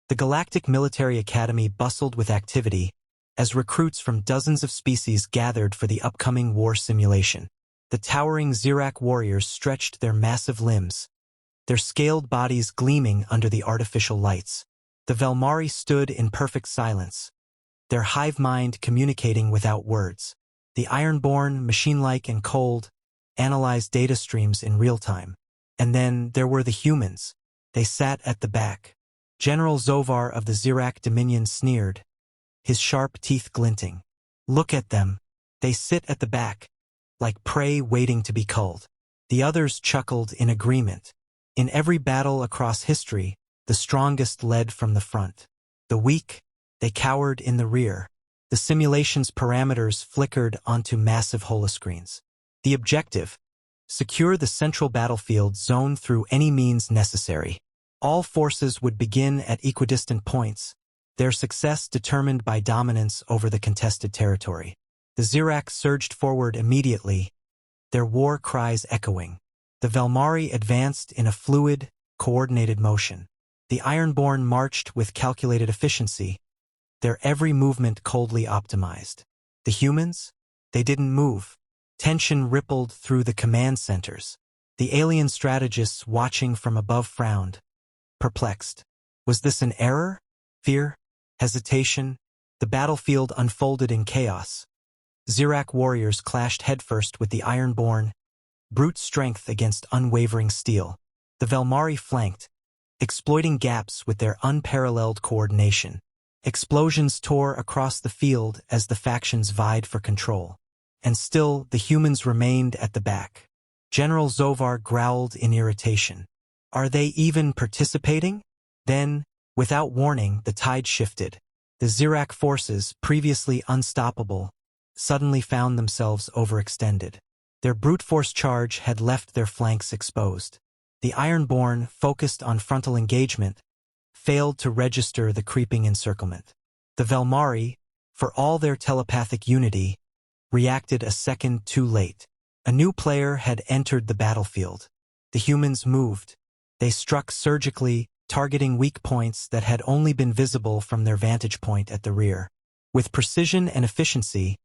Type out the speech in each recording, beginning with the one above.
The Galactic Military Academy bustled with activity as recruits from dozens of species gathered for the upcoming war simulation. The towering Zirak warriors stretched their massive limbs, their scaled bodies gleaming under the artificial lights. The Velmari stood in perfect silence, their hive mind communicating without words. The Ironborn, machine-like and cold, analyzed data streams in real time. And then there were the humans. They sat at the back. General Zovar of the Zirak Dominion sneered, his sharp teeth glinting. Look at them. They sit at the back, like prey waiting to be culled. The others chuckled in agreement. In every battle across history, the strongest led from the front. The weak, they cowered in the rear. The simulation's parameters flickered onto massive holoscreens. The objective: secure the central battlefield zone through any means necessary. All forces would begin at equidistant points, their success determined by dominance over the contested territory. The Zirak surged forward immediately, their war cries echoing. The Velmari advanced in a fluid, coordinated motion. The Ironborn marched with calculated efficiency, their every movement coldly optimized. The humans? They didn't move. Tension rippled through the command centers. The alien strategists watching from above frowned, perplexed. Was this an error? Fear? Hesitation? The battlefield unfolded in chaos. Zirak warriors clashed headfirst with the Ironborn, brute strength against unwavering steel. The Velmari flanked, exploiting gaps with their unparalleled coordination. Explosions tore across the field as the factions vied for control. And still, the humans remained at the back. General Zovar growled in irritation. Are they even participating? Then, without warning, the tide shifted. The Zirak forces, previously unstoppable, suddenly found themselves overextended. Their brute force charge had left their flanks exposed. The Ironborn, focused on frontal engagement, failed to register the creeping encirclement. The Velmari, for all their telepathic unity, reacted a second too late. A new player had entered the battlefield. The humans moved. They struck surgically, targeting weak points that had only been visible from their vantage point at the rear. With precision and efficiency,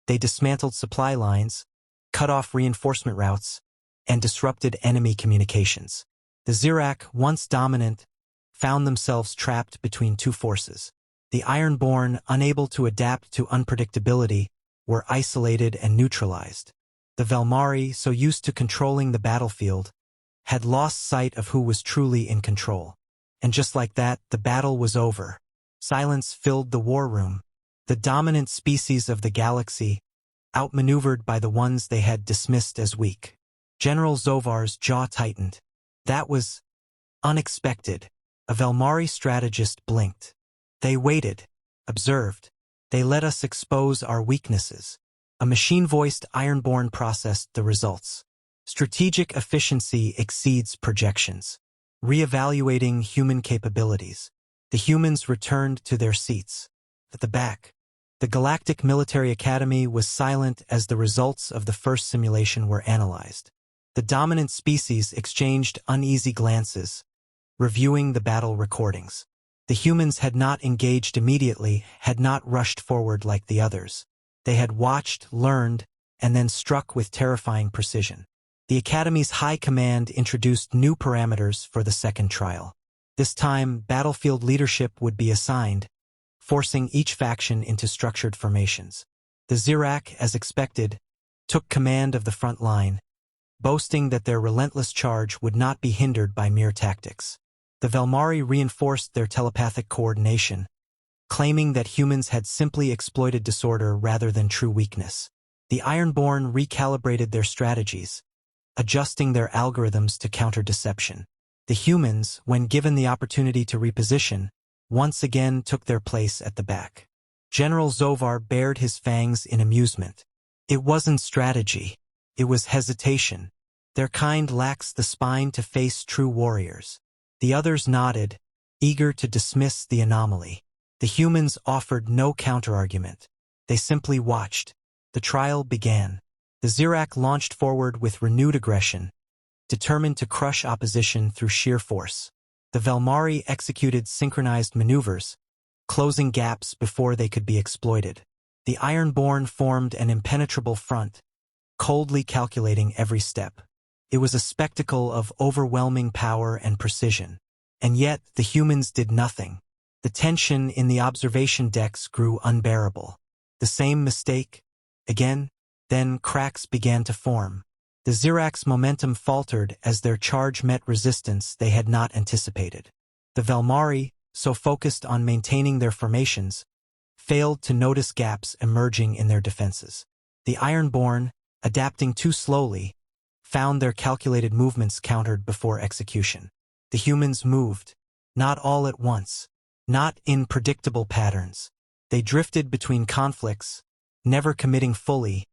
they dismantled supply lines, cut off reinforcement routes, and disrupted enemy communications. The Zirak, once dominant, found themselves trapped between two forces. The Ironborn, unable to adapt to unpredictability, were isolated and neutralized. The Velmari, so used to controlling the battlefield, had lost sight of who was truly in control. And just like that, the battle was over. Silence filled the war room. The dominant species of the galaxy, outmaneuvered by the ones they had dismissed as weak. General Zovar's jaw tightened. That was unexpected. A Velmari strategist blinked. They waited, observed. They let us expose our weaknesses. A machine-voiced Ironborn processed the results. Strategic efficiency exceeds projections. Re-evaluating human capabilities. The humans returned to their seats. At the back, the Galactic Military Academy was silent as the results of the first simulation were analyzed. The dominant species exchanged uneasy glances, reviewing the battle recordings. The humans had not engaged immediately, had not rushed forward like the others. They had watched, learned, and then struck with terrifying precision. The Academy's high command introduced new parameters for the second trial. This time, battlefield leadership would be assigned, forcing each faction into structured formations. The Zirak, as expected, took command of the front line, boasting that their relentless charge would not be hindered by mere tactics. The Velmari reinforced their telepathic coordination, claiming that humans had simply exploited disorder rather than true weakness. The Ironborn recalibrated their strategies, adjusting their algorithms to counter deception. The humans, when given the opportunity to reposition, once again took their place at the back. General Zovar bared his fangs in amusement. It wasn't strategy. It was hesitation. Their kind lacks the spine to face true warriors. The others nodded, eager to dismiss the anomaly. The humans offered no counterargument. They simply watched. The trial began. The Zirak launched forward with renewed aggression, determined to crush opposition through sheer force. The Velmari executed synchronized maneuvers, closing gaps before they could be exploited. The Ironborn formed an impenetrable front, coldly calculating every step. It was a spectacle of overwhelming power and precision. And yet, the humans did nothing. The tension in the observation decks grew unbearable. The same mistake, again, then cracks began to form. The Zirak's momentum faltered as their charge met resistance they had not anticipated. The Velmari, so focused on maintaining their formations, failed to notice gaps emerging in their defenses. The Ironborn, adapting too slowly, found their calculated movements countered before execution. The humans moved, not all at once, not in predictable patterns. They drifted between conflicts, never committing fully,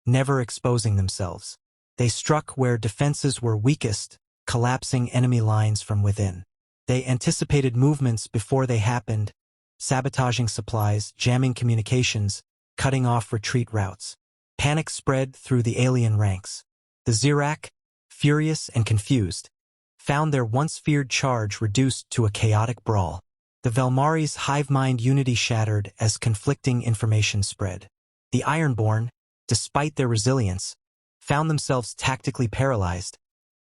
never exposing themselves. They struck where defenses were weakest, collapsing enemy lines from within. They anticipated movements before they happened, sabotaging supplies, jamming communications, cutting off retreat routes. Panic spread through the alien ranks. The Zirak, furious and confused, found their once-feared charge reduced to a chaotic brawl. The Velmari's hive-mind unity shattered as conflicting information spread. The Ironborn, despite their resilience, found themselves tactically paralyzed,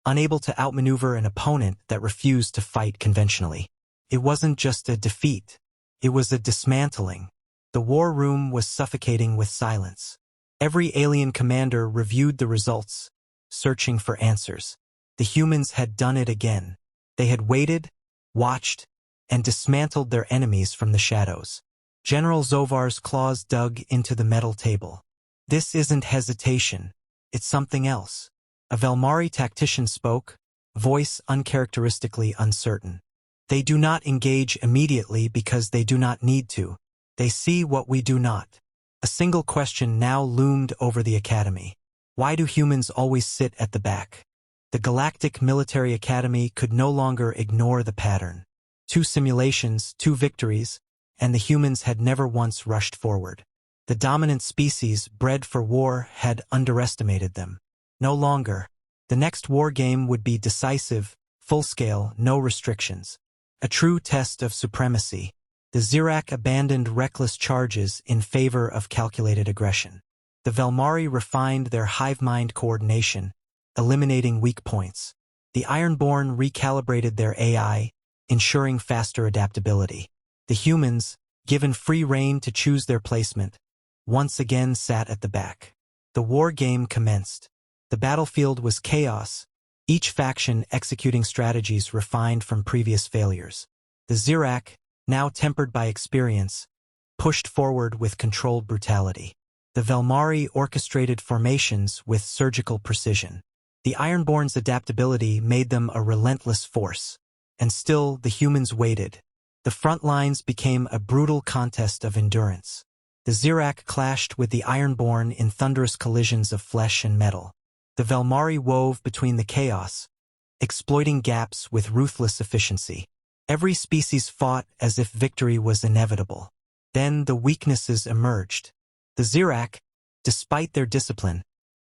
unable to outmaneuver an opponent that refused to fight conventionally. It wasn't just a defeat, it was a dismantling. The war room was suffocating with silence. Every alien commander reviewed the results, searching for answers. The humans had done it again. They had waited, watched, and dismantled their enemies from the shadows. General Zovar's claws dug into the metal table. This isn't hesitation. It's something else. A Velmari tactician spoke, voice uncharacteristically uncertain. They do not engage immediately because they do not need to. They see what we do not. A single question now loomed over the academy. Why do humans always sit at the back? The Galactic Military Academy could no longer ignore the pattern. 2 simulations, 2 victories, and the humans had never once rushed forward. The dominant species, bred for war, had underestimated them. No longer. The next war game would be decisive, full-scale, no restrictions. A true test of supremacy. The Zirak abandoned reckless charges in favor of calculated aggression. The Velmari refined their hive-mind coordination, eliminating weak points. The Ironborn recalibrated their AI, ensuring faster adaptability. The humans, given free rein to choose their placement, once again sat at the back. The war game commenced. The battlefield was chaos, each faction executing strategies refined from previous failures. The Zirak, now tempered by experience, pushed forward with controlled brutality. The Velmari orchestrated formations with surgical precision. The Ironborn's adaptability made them a relentless force. And still, the humans waited. The front lines became a brutal contest of endurance. The Zirak clashed with the Ironborn in thunderous collisions of flesh and metal. The Velmari wove between the chaos, exploiting gaps with ruthless efficiency. Every species fought as if victory was inevitable. Then the weaknesses emerged. The Zirak, despite their discipline,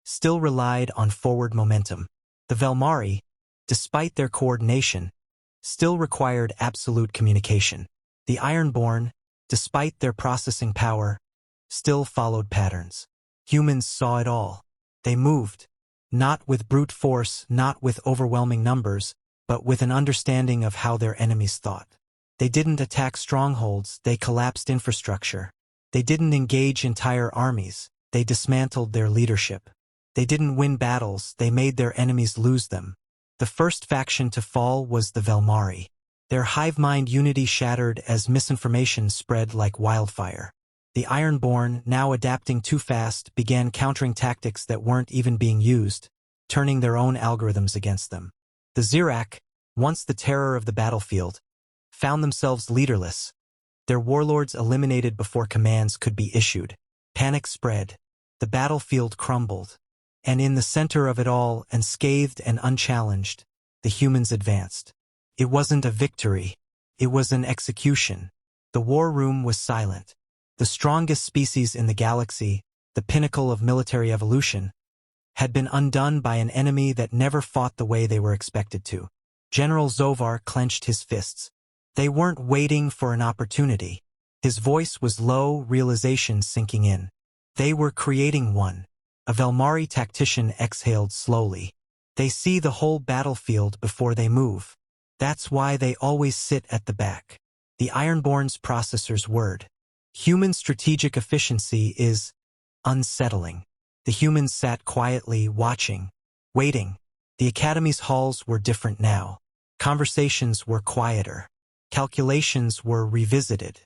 still relied on forward momentum. The Velmari, despite their coordination, still required absolute communication. The Ironborn, despite their processing power, still followed patterns. Humans saw it all. They moved, not with brute force, not with overwhelming numbers, but with an understanding of how their enemies thought. They didn't attack strongholds, they collapsed infrastructure. They didn't engage entire armies, they dismantled their leadership. They didn't win battles, they made their enemies lose them. The first faction to fall was the Velmari. Their hive-mind unity shattered as misinformation spread like wildfire. The Ironborn, now adapting too fast, began countering tactics that weren't even being used, turning their own algorithms against them. The Zirak, once the terror of the battlefield, found themselves leaderless. Their warlords eliminated before commands could be issued. Panic spread. The battlefield crumbled. And in the center of it all, unscathed and unchallenged, the humans advanced. It wasn't a victory. It was an execution. The war room was silent. The strongest species in the galaxy, the pinnacle of military evolution, had been undone by an enemy that never fought the way they were expected to. General Zovar clenched his fists. They weren't waiting for an opportunity. His voice was low, realization sinking in. They were creating one. A Velmari tactician exhaled slowly. They see the whole battlefield before they move. That's why they always sit at the back. The Ironborn's processor's word. Human strategic efficiency is unsettling. The humans sat quietly, watching, waiting. The Academy's halls were different now. Conversations were quieter. Calculations were revisited.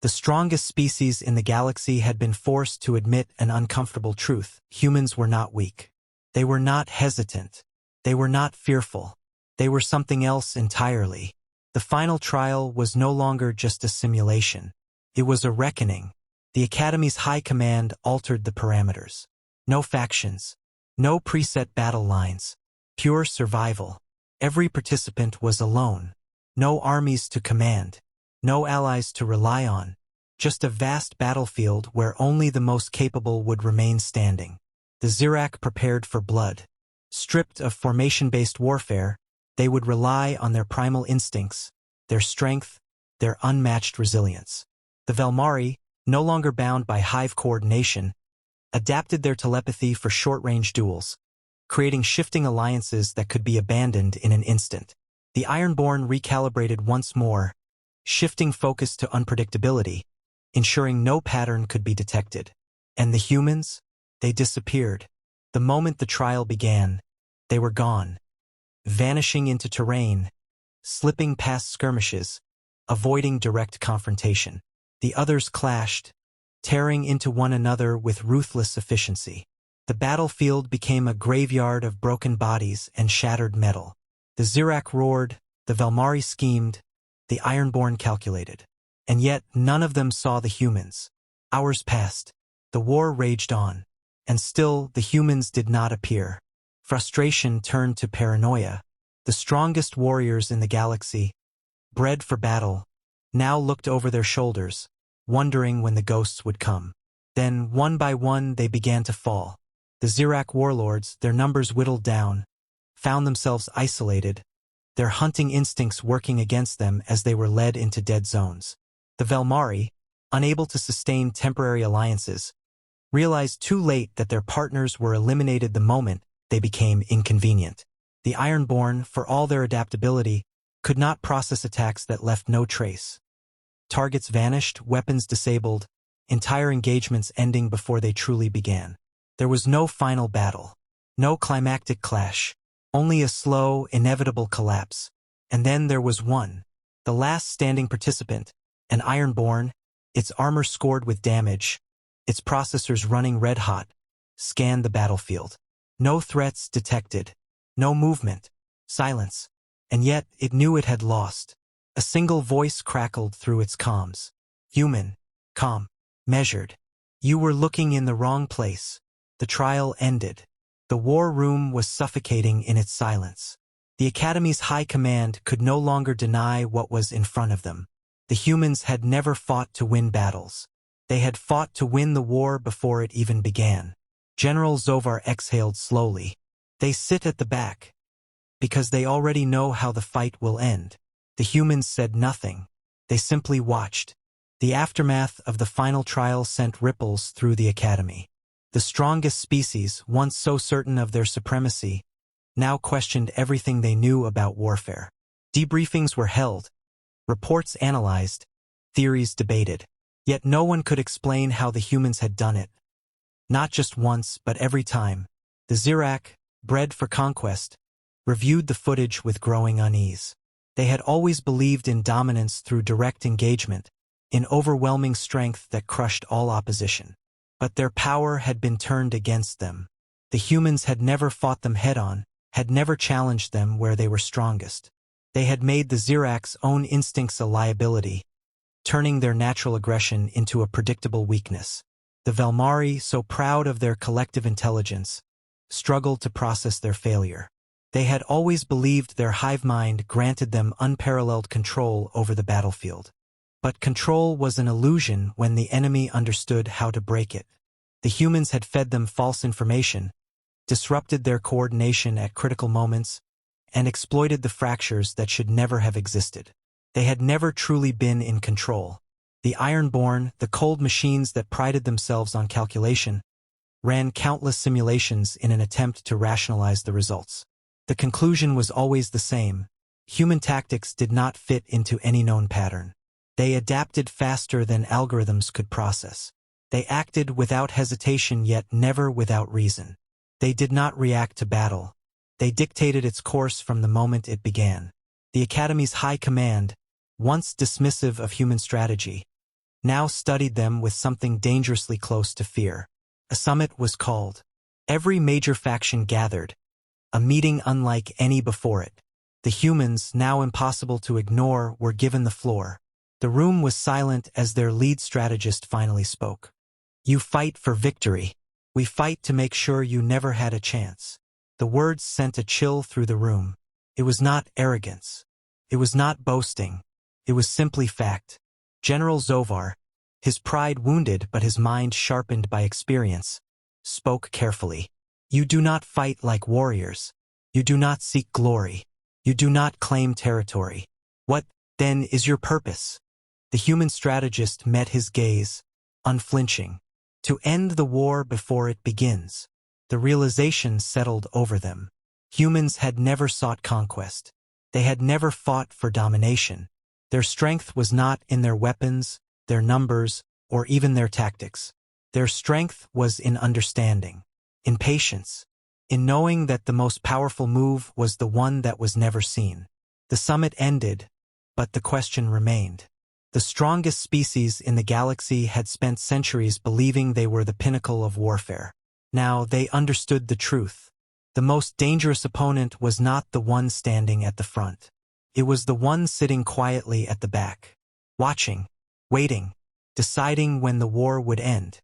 The strongest species in the galaxy had been forced to admit an uncomfortable truth. Humans were not weak. They were not hesitant. They were not fearful. They were something else entirely. The final trial was no longer just a simulation. It was a reckoning. The Academy's high command altered the parameters. No factions. No preset battle lines. Pure survival. Every participant was alone. No armies to command. No allies to rely on. Just a vast battlefield where only the most capable would remain standing. The Zirak prepared for blood. Stripped of formation-based warfare, they would rely on their primal instincts, their strength, their unmatched resilience. The Velmari, no longer bound by hive coordination, adapted their telepathy for short-range duels, creating shifting alliances that could be abandoned in an instant. The Ironborn recalibrated once more, shifting focus to unpredictability, ensuring no pattern could be detected. And the humans? They disappeared. The moment the trial began, they were gone, vanishing into terrain, slipping past skirmishes, avoiding direct confrontation. The others clashed, tearing into one another with ruthless efficiency. The battlefield became a graveyard of broken bodies and shattered metal. The Zirak roared, the Velmari schemed, the Ironborn calculated. And yet none of them saw the humans. Hours passed. The war raged on. And still the humans did not appear. Frustration turned to paranoia. The strongest warriors in the galaxy, bred for battle, now looked over their shoulders, wondering when the ghosts would come. Then, one by one, they began to fall. The Zirak warlords, their numbers whittled down, found themselves isolated, their hunting instincts working against them as they were led into dead zones. The Velmari, unable to sustain temporary alliances, realized too late that their partners were eliminated the moment they became inconvenient. The Ironborn, for all their adaptability, could not process attacks that left no trace. Targets vanished, weapons disabled, entire engagements ending before they truly began. There was no final battle, no climactic clash, only a slow, inevitable collapse. And then there was one, the last standing participant, an Ironborn, its armor scored with damage, its processors running red-hot, scanned the battlefield. No threats detected, no movement, silence, and yet it knew it had lost. A single voice crackled through its comms. Human, calm, measured. You were looking in the wrong place. The trial ended. The war room was suffocating in its silence. The Academy's high command could no longer deny what was in front of them. The humans had never fought to win battles. They had fought to win the war before it even began. General Zovar exhaled slowly. They sit at the back, because they already know how the fight will end. The humans said nothing. They simply watched. The aftermath of the final trial sent ripples through the Academy. The strongest species, once so certain of their supremacy, now questioned everything they knew about warfare. Debriefings were held, reports analyzed, theories debated. Yet no one could explain how the humans had done it. Not just once, but every time. The Zirak, bred for conquest, reviewed the footage with growing unease. They had always believed in dominance through direct engagement, in overwhelming strength that crushed all opposition. But their power had been turned against them. The humans had never fought them head-on, had never challenged them where they were strongest. They had made the Zirak's own instincts a liability, turning their natural aggression into a predictable weakness. The Velmari, so proud of their collective intelligence, struggled to process their failure. They had always believed their hive mind granted them unparalleled control over the battlefield. But control was an illusion when the enemy understood how to break it. The humans had fed them false information, disrupted their coordination at critical moments, and exploited the fractures that should never have existed. They had never truly been in control. The Ironborn, the cold machines that prided themselves on calculation, ran countless simulations in an attempt to rationalize the results. The conclusion was always the same. Human tactics did not fit into any known pattern. They adapted faster than algorithms could process. They acted without hesitation yet never without reason. They did not react to battle. They dictated its course from the moment it began. The Academy's high command, once dismissive of human strategy, now studied them with something dangerously close to fear. A summit was called. Every major faction gathered, a meeting unlike any before it. The humans, now impossible to ignore, were given the floor. The room was silent as their lead strategist finally spoke. "You fight for victory. We fight to make sure you never had a chance." The words sent a chill through the room. It was not arrogance. It was not boasting. It was simply fact. General Zovar, his pride wounded but his mind sharpened by experience, spoke carefully. "You do not fight like warriors. You do not seek glory. You do not claim territory. What, then, is your purpose?" The human strategist met his gaze, unflinching. "To end the war before it begins." The realization settled over them. Humans had never sought conquest. They had never fought for domination. Their strength was not in their weapons, their numbers, or even their tactics. Their strength was in understanding, in patience, in knowing that the most powerful move was the one that was never seen. The summit ended, but the question remained. The strongest species in the galaxy had spent centuries believing they were the pinnacle of warfare. Now they understood the truth. The most dangerous opponent was not the one standing at the front. It was the one sitting quietly at the back, watching, waiting, deciding when the war would end.